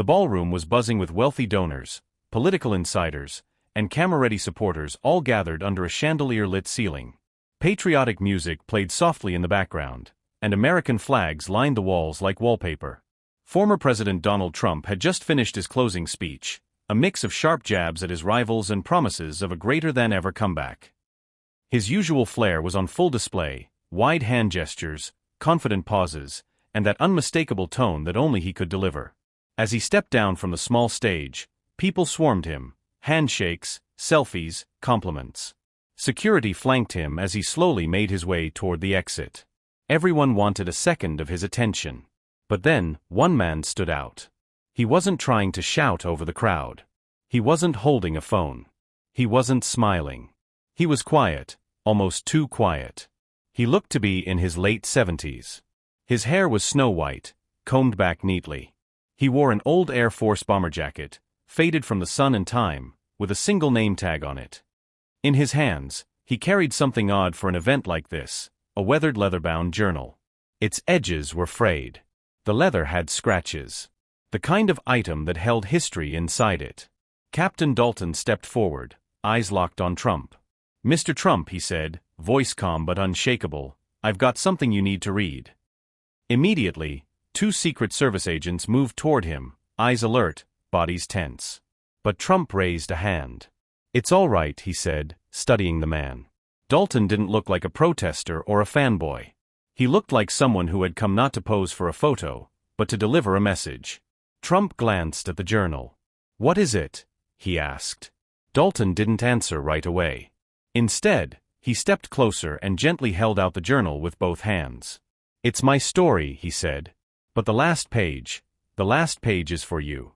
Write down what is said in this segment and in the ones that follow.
The ballroom was buzzing with wealthy donors, political insiders, and camera-ready supporters all gathered under a chandelier-lit ceiling. Patriotic music played softly in the background, and American flags lined the walls like wallpaper. Former President Donald Trump had just finished his closing speech, a mix of sharp jabs at his rivals and promises of a greater-than-ever comeback. His usual flair was on full display, wide hand gestures, confident pauses, and that unmistakable tone that only he could deliver. As he stepped down from the small stage, people swarmed him, handshakes, selfies, compliments. Security flanked him as he slowly made his way toward the exit. Everyone wanted a second of his attention. But then, one man stood out. He wasn't trying to shout over the crowd. He wasn't holding a phone. He wasn't smiling. He was quiet, almost too quiet. He looked to be in his late 70s. His hair was snow-white, combed back neatly. He wore an old Air Force bomber jacket, faded from the sun and time, with a single name tag on it. In his hands, he carried something odd for an event like this, a weathered leather-bound journal. Its edges were frayed. The leather had scratches. The kind of item that held history inside it. Captain Dalton stepped forward, eyes locked on Trump. "Mr. Trump," he said, voice calm but unshakable, "I've got something you need to read." Immediately, two Secret Service agents moved toward him, eyes alert, bodies tense. But Trump raised a hand. "It's all right," he said, studying the man. Dalton didn't look like a protester or a fanboy. He looked like someone who had come not to pose for a photo, but to deliver a message. Trump glanced at the journal. "What is it?" he asked. Dalton didn't answer right away. Instead, he stepped closer and gently held out the journal with both hands. "It's my story," he said. "But the last page is for you."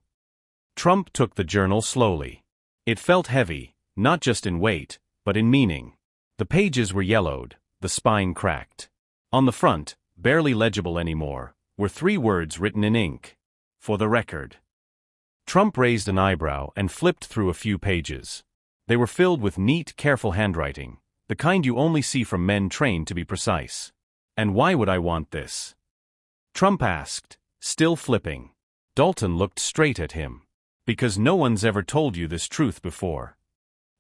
Trump took the journal slowly. It felt heavy, not just in weight, but in meaning. The pages were yellowed, the spine cracked. On the front, barely legible anymore, were 3 words written in ink. "For the record." Trump raised an eyebrow and flipped through a few pages. They were filled with neat, careful handwriting, the kind you only see from men trained to be precise. "And why would I want this?" Trump asked, still flipping. Dalton looked straight at him. "Because no one's ever told you this truth before."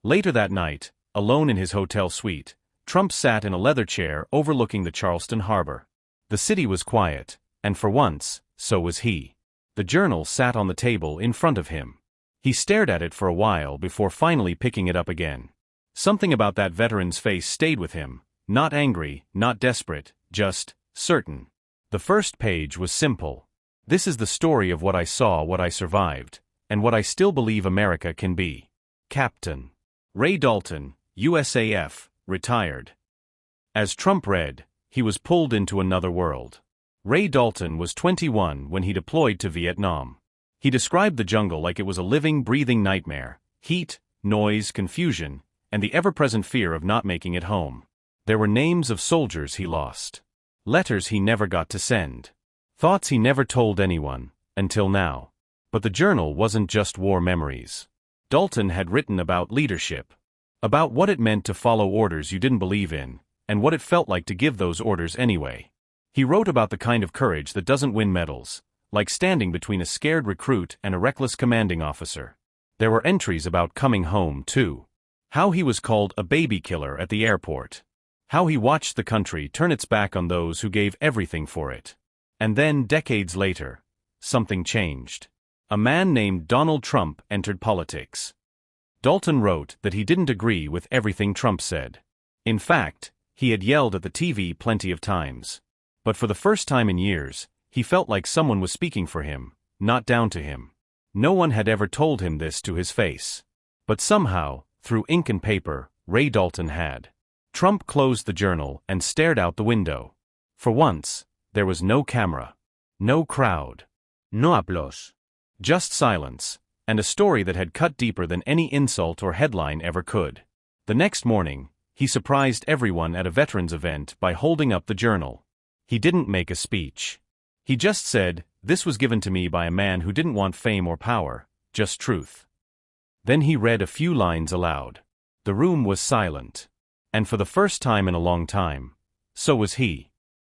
Later that night, alone in his hotel suite, Trump sat in a leather chair overlooking the Charleston harbor. The city was quiet, and for once, so was he. The journal sat on the table in front of him. He stared at it for a while before finally picking it up again. Something about that veteran's face stayed with him, not angry, not desperate, just certain. The first page was simple. "This is the story of what I saw, what I survived, and what I still believe America can be. Captain Ray Dalton, USAF, retired." As Trump read, he was pulled into another world. Ray Dalton was 21 when he deployed to Vietnam. He described the jungle like it was a living, breathing nightmare: heat, noise, confusion, and the ever-present fear of not making it home. There were names of soldiers he lost. Letters he never got to send. Thoughts he never told anyone, until now. But the journal wasn't just war memories. Dalton had written about leadership. About what it meant to follow orders you didn't believe in, and what it felt like to give those orders anyway. He wrote about the kind of courage that doesn't win medals, like standing between a scared recruit and a reckless commanding officer. There were entries about coming home, too. How he was called a baby killer at the airport. How he watched the country turn its back on those who gave everything for it. And then, decades later, something changed. A man named Donald Trump entered politics. Dalton wrote that he didn't agree with everything Trump said. In fact, he had yelled at the TV plenty of times. But for the first time in years, he felt like someone was speaking for him, not down to him. No one had ever told him this to his face. But somehow, through ink and paper, Ray Dalton had. Trump closed the journal and stared out the window. For once, there was no camera. No crowd. No applause. Just silence, and a story that had cut deeper than any insult or headline ever could. The next morning, he surprised everyone at a veterans event by holding up the journal. He didn't make a speech. He just said, "This was given to me by a man who didn't want fame or power, just truth." Then he read a few lines aloud. The room was silent. And for the first time in a long time, so was he.